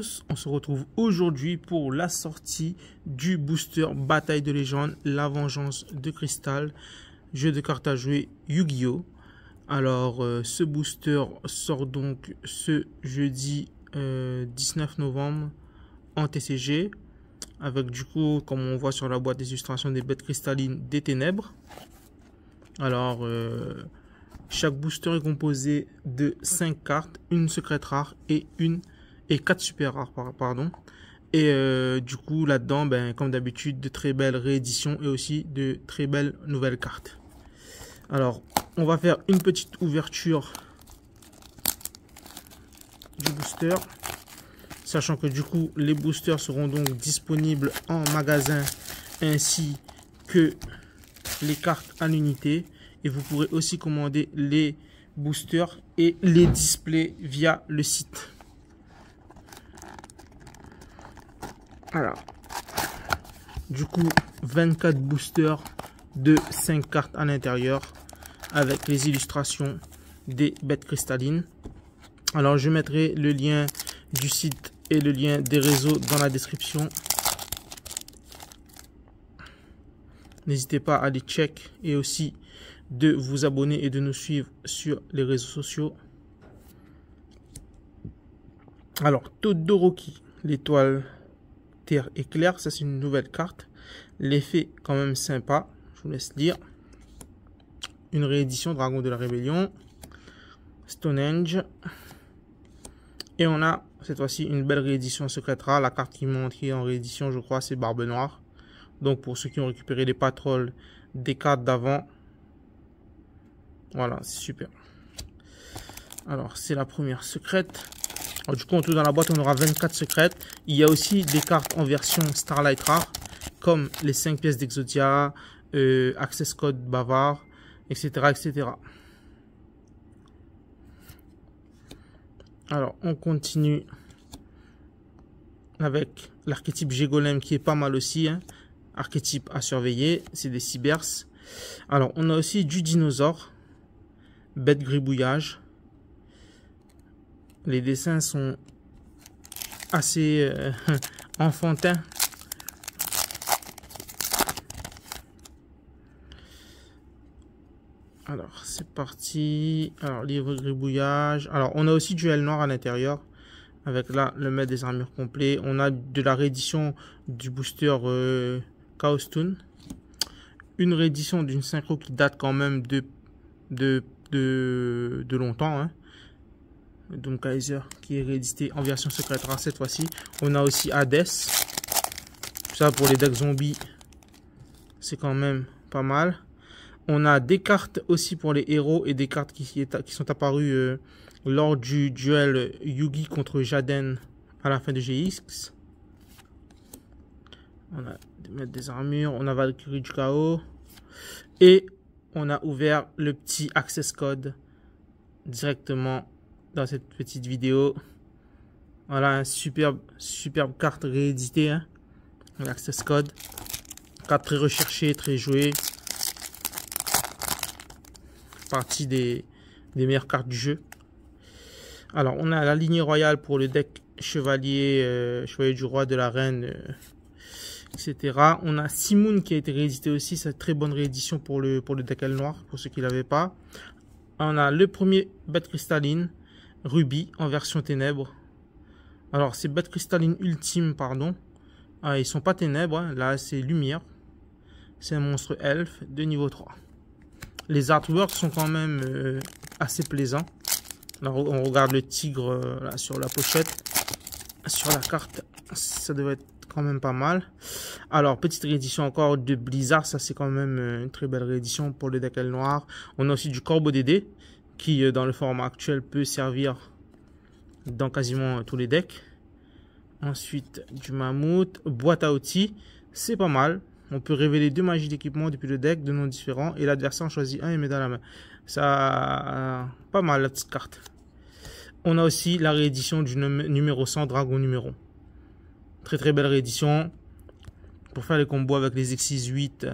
tous, on se retrouve aujourd'hui pour la sortie du booster Bataille de légende, la vengeance de cristal, jeu de cartes à jouer Yu-Gi-Oh! Alors ce booster sort donc ce jeudi 19 novembre en TCG, avec du coup, comme on voit sur la boîte, des illustrations des bêtes cristallines des ténèbres. Alors chaque booster est composé de 5 cartes, une secrète rare et 4 super rares, pardon. Et du coup, là-dedans, comme d'habitude, de très belles rééditions et aussi de très belles nouvelles cartes. Alors, on va faire une petite ouverture du booster. Sachant que du coup, les boosters seront donc disponibles en magasin ainsi que les cartes à l'unité. Et vous pourrez aussi commander les boosters et les displays via le site. Alors, du coup, 24 boosters de 5 cartes à l'intérieur avec les illustrations des bêtes cristallines. Alors, je mettrai le lien du site et le lien des réseaux dans la description. N'hésitez pas à les check et aussi de vous abonner et de nous suivre sur les réseaux sociaux. Alors, Todoroki, l'étoile terre éclair, ça c'est une nouvelle carte. L'effet quand même sympa, je vous laisse lire. Une réédition Dragon de la Rébellion, Stonehenge. Et on a cette fois-ci une belle réédition secrète rare. La carte qui montre qui est en réédition, je crois, c'est Barbe Noire. Donc pour ceux qui ont récupéré les patrolls des cartes d'avant, voilà, c'est super. Alors c'est la première secrète. Alors, du coup, en tout dans la boîte, on aura 24 secrètes. Il y a aussi des cartes en version Starlight rare, comme les 5 pièces d'Exodia, Access Code Bavard, etc., etc. Alors, on continue avec l'archétype G-Golem qui est pas mal aussi. Hein. Archétype à surveiller, c'est des Cybers. Alors, on a aussi du dinosaure, bête gribouillage. Les dessins sont assez enfantins. Alors, c'est parti. Alors, livre gribouillage. Alors, on a aussi du L noir à l'intérieur. Avec là, le maître des armures complet. On a de la réédition du booster Chaos Toon. Une réédition d'une synchro qui date quand même de longtemps. Hein. Doom Kaiser qui est réédité en version secrète rare cette fois-ci. On a aussi Hades. Ça pour les decks zombies, c'est quand même pas mal. On a des cartes aussi pour les héros et des cartes qui sont apparues lors du duel Yugi contre Jaden à la fin de GX. On a des armures, on a Valkyrie du chaos. Et on a ouvert le petit access code directement dans cette petite vidéo. Voilà, un superbe carte rééditée. Hein. L'access code. Carte très recherchée, très jouée. Partie des meilleures cartes du jeu. Alors, on a la lignée royale pour le deck chevalier, chevalier du roi, de la reine, etc. On a Simoon qui a été réédité aussi. C'est une très bonne réédition pour le deck L noir, pour ceux qui ne l'avaient pas. On a le premier bête cristalline. Ruby en version ténèbres. Alors c'est bête cristalline ultime, pardon. Ah, ils sont pas ténèbres, hein. Là c'est lumière. C'est un monstre elfe de niveau 3. Les artworks sont quand même assez plaisants. Alors on regarde le tigre là, sur la pochette. Sur la carte, ça devrait être quand même pas mal. Alors petite réédition encore de Blizzard. Ça c'est quand même une très belle réédition pour le deck L noir. On a aussi du Corbeau Dédé, qui dans le format actuel peut servir dans quasiment tous les decks. Ensuite du mammouth, boîte à outils, c'est pas mal. On peut révéler 2 magies d'équipement depuis le deck de noms différents et l'adversaire en choisit un et met dans la main. Ça, pas mal la petite carte. On a aussi la réédition du numéro 100 Dragon numéro. Très belle réédition pour faire les combos avec les X6 8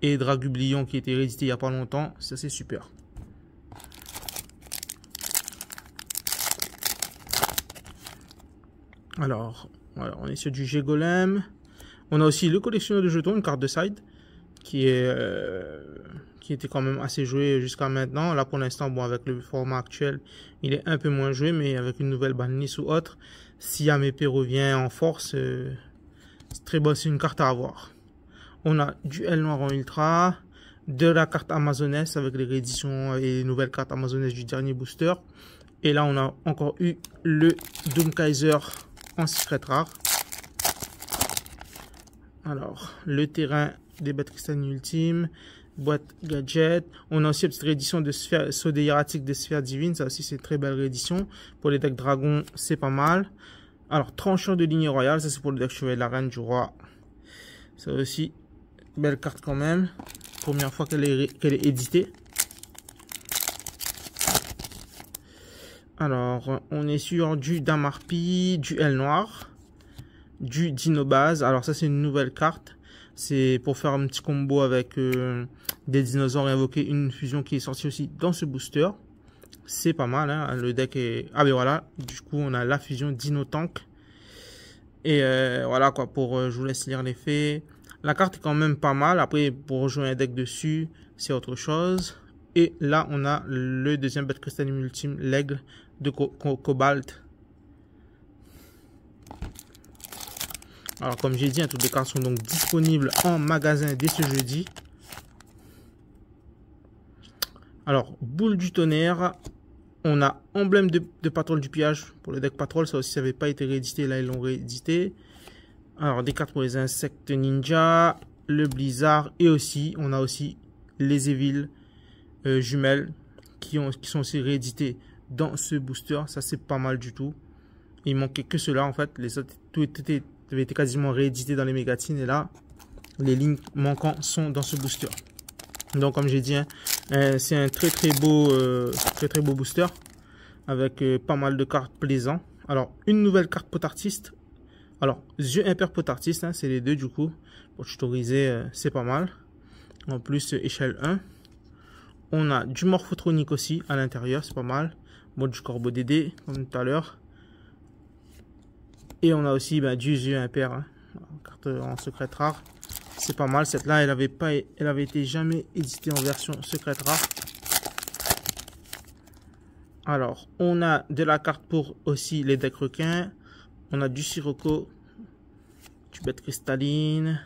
et Dragublion qui était réédité il y a pas longtemps. Ça c'est super. Alors, voilà, on est sur du G-Golem. On a aussi le collectionneur de jetons, une carte de side, qui était quand même assez joué jusqu'à maintenant. Là, pour l'instant, bon, avec le format actuel, il est un peu moins joué, mais avec une nouvelle banlist ou autre, si Amépé revient en force, c'est très bon, c'est une carte à avoir. On a du L noir en ultra, de la carte Amazoness avec les rééditions et les nouvelles cartes Amazoness du dernier booster. Et là, on a encore eu le Doomkaiser en secret rare. Alors, le terrain des bêtes cristallines ultimes, boîte gadget. On a aussi une petite réédition de sphère, saut hiératique des sphères divines. Ça aussi, c'est une très belle réédition. Pour les decks dragons, c'est pas mal. Alors, tranchant de lignée royale. Ça, c'est pour le deck chevalier de la reine du roi. Ça aussi, belle carte quand même. Première fois qu'elle est éditée. Alors, on est sur du Damarpi, du L noir, du Dinobase. Alors ça, c'est une nouvelle carte. C'est pour faire un petit combo avec des dinosaures et invoquer une fusion qui est sortie aussi dans ce booster. C'est pas mal, hein. Le deck est... Ah ben voilà, du coup, on a la fusion Dino Tank. Et voilà quoi, je vous laisse lire l'effet. La carte est quand même pas mal. Après, pour rejoindre un deck dessus, c'est autre chose. Et là, on a le deuxième bête cristalline ultime, l'aigle de Cobalt. Alors, comme j'ai dit, hein, toutes les cartes sont donc disponibles en magasin dès ce jeudi. Alors, boule du tonnerre. On a emblème de Patrol du pillage pour le deck Patrol. Ça aussi, ça n'avait pas été réédité. Là, ils l'ont réédité. Alors, des cartes pour les insectes ninja, le blizzard. Et aussi, on a aussi les Evil jumelles qui sont aussi rééditées dans ce booster. Ça, c'est pas mal du tout. Il manquait que cela en fait. Les autres, tout avait été quasiment réédité dans les mégatines. Et là, les lignes manquantes sont dans ce booster. Donc, comme j'ai dit, hein, c'est un très beau booster avec pas mal de cartes plaisantes. Alors, une nouvelle carte pot artiste. Alors, yeux impairs pot artiste, hein, c'est les deux du coup. Pour tutoriser, c'est pas mal. En plus, échelle 1. On a du Morphotronique aussi à l'intérieur, c'est pas mal. Bon, du Corbeau Dédé, comme tout à l'heure. Et on a aussi du yeux impair, hein, carte en secret rare. C'est pas mal. Cette là, elle avait été jamais éditée en version secret rare. Alors, on a de la carte pour aussi les decks requins. On a du Sirocco, du bête cristalline.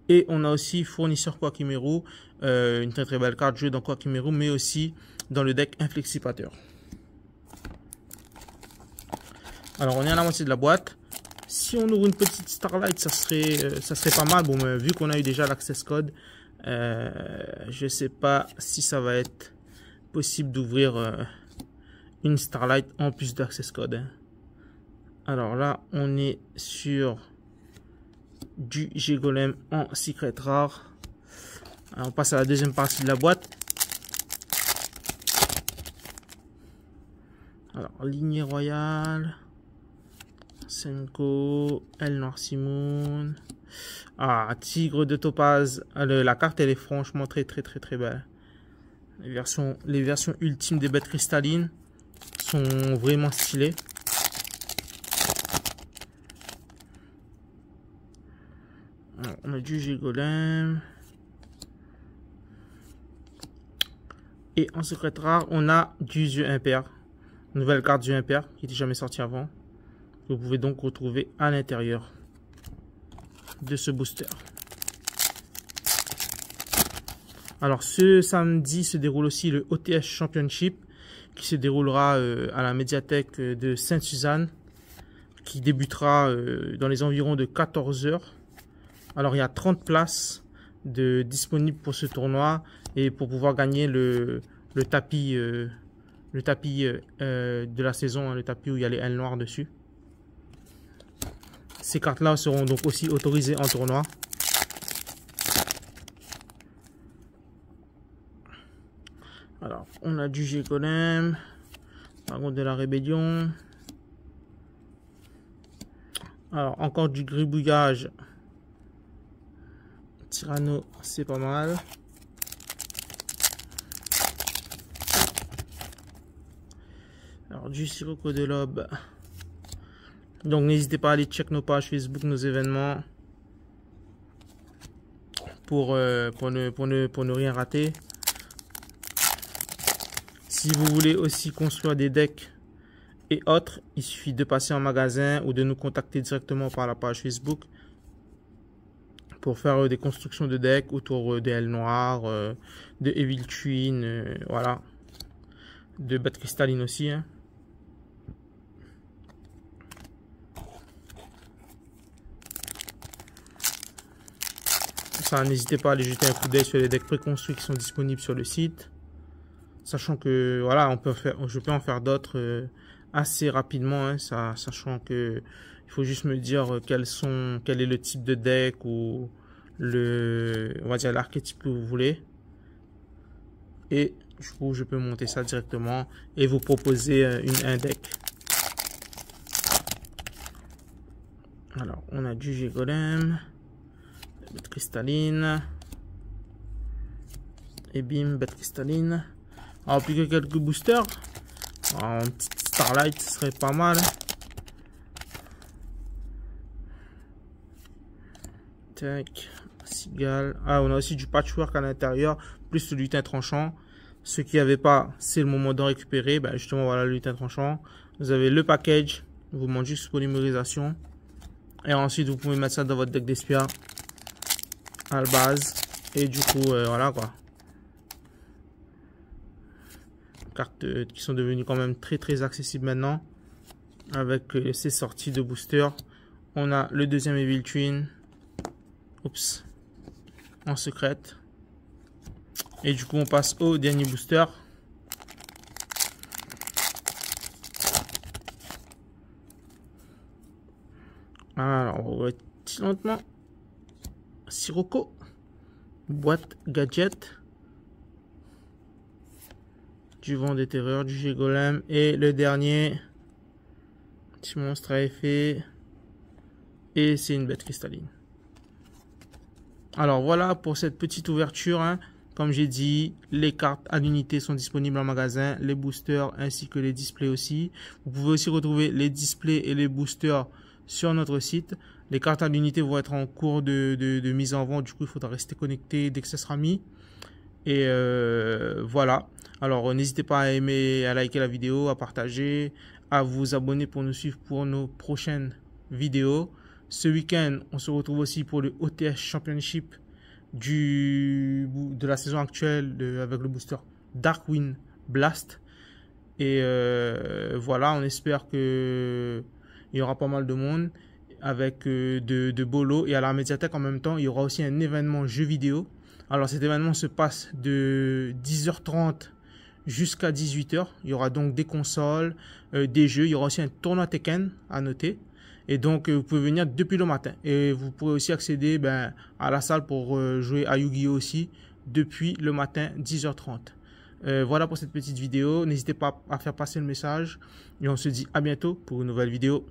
Et on a aussi fournisseur Quakimeru, une très belle carte jouée dans Quakimeru, mais aussi dans le deck Inflexipateur. Alors, on est à la moitié de la boîte. Si on ouvre une petite Starlight, ça serait pas mal. Bon, mais vu qu'on a eu déjà l'access code, je sais pas si ça va être possible d'ouvrir une Starlight en plus d'access code. Hein. Alors là, on est sur du G-Golem en secret rare. Alors, on passe à la deuxième partie de la boîte. Alors, lignée royale. Senko, El Noir Simoun. Ah, Tigre de Topaz. La carte, elle est franchement très belle. Les versions ultimes des bêtes cristallines sont vraiment stylées. Alors, on a du G-Golem. Et en secret rare, on a du yeux impair. Nouvelle carte yeux impair qui n'était jamais sortie avant. Vous pouvez donc retrouver à l'intérieur de ce booster. Alors ce samedi se déroule aussi le OTS Championship qui se déroulera à la médiathèque de Sainte-Suzanne, qui débutera dans les environs de 14 h. Alors il y a 30 places disponibles pour ce tournoi et pour pouvoir gagner le tapis de la saison, hein, le tapis où il y a les ailes noires dessus. Ces cartes-là seront donc aussi autorisées en tournoi. Alors, on a du G-Golem, Dragon de la Rébellion. Alors, encore du gribouillage. Tyranno, c'est pas mal. Alors, du Sirocco de l'Aube. Donc n'hésitez pas à aller check nos pages Facebook, nos événements pour ne rien rater. Si vous voulez aussi construire des decks et autres, il suffit de passer en magasin ou de nous contacter directement par la page Facebook pour faire des constructions de decks autour des ailes noires, de Evil Twin, voilà, de bêtes cristallines aussi. Hein. Ça, n'hésitez pas à aller jeter un coup d'œil sur les decks préconstruits qui sont disponibles sur le site. Sachant que voilà, je peux en faire d'autres assez rapidement, hein, sachant que il faut juste me dire quel est le type de deck ou on va dire l'archétype que vous voulez. Et du coup, je peux monter ça directement et vous proposer un deck. Alors, on a du G-Golem, bête cristalline, et bim, bête cristalline. Alors, plus que quelques boosters. Alors, une petite Starlight, ce serait pas mal. Tac, cigale. Ah, on a aussi du patchwork à l'intérieur, plus le lutin tranchant. Ceux qui n'avaient pas, c'est le moment d'en récupérer. Ben, justement, voilà le lutin tranchant. Vous avez le package. Vous demandez juste polymérisation. Et ensuite, vous pouvez mettre ça dans votre deck d'Espia à la base. Et du coup, voilà quoi. Cartes qui sont devenues quand même très accessibles maintenant. Avec ces sorties de booster. On a le deuxième Evil Twin. Oups. En secrète. Et du coup, on passe au dernier booster. Alors, on va petit lentement. Sirocco. Boîte gadget. Du vent des terreurs, du G-Golem. Et le dernier. Petit monstre à effet. Et c'est une bête cristalline. Alors voilà pour cette petite ouverture. Hein. Comme j'ai dit, les cartes à l'unité sont disponibles en magasin, les boosters ainsi que les displays aussi. Vous pouvez aussi retrouver les displays et les boosters sur notre site. Les cartes à l'unité vont être en cours de mise en vente. Du coup, il faudra rester connecté dès que ça sera mis. Et voilà. Alors, n'hésitez pas à aimer, à liker la vidéo, à partager, à vous abonner pour nous suivre pour nos prochaines vidéos. Ce week-end, on se retrouve aussi pour le OTS Championship de la saison actuelle avec le booster Darkwing Blast. Et voilà, on espère que il y aura pas mal de monde avec de beaux lots. Et à la médiathèque en même temps, il y aura aussi un événement jeu vidéo. Alors cet événement se passe de 10h30 jusqu'à 18h. Il y aura donc des consoles, des jeux. Il y aura aussi un tournoi Tekken à noter. Et donc, vous pouvez venir depuis le matin. Et vous pourrez aussi accéder à la salle pour jouer à Yu-Gi-Oh! Aussi depuis le matin, 10h30. Voilà pour cette petite vidéo. N'hésitez pas à faire passer le message. Et on se dit à bientôt pour une nouvelle vidéo.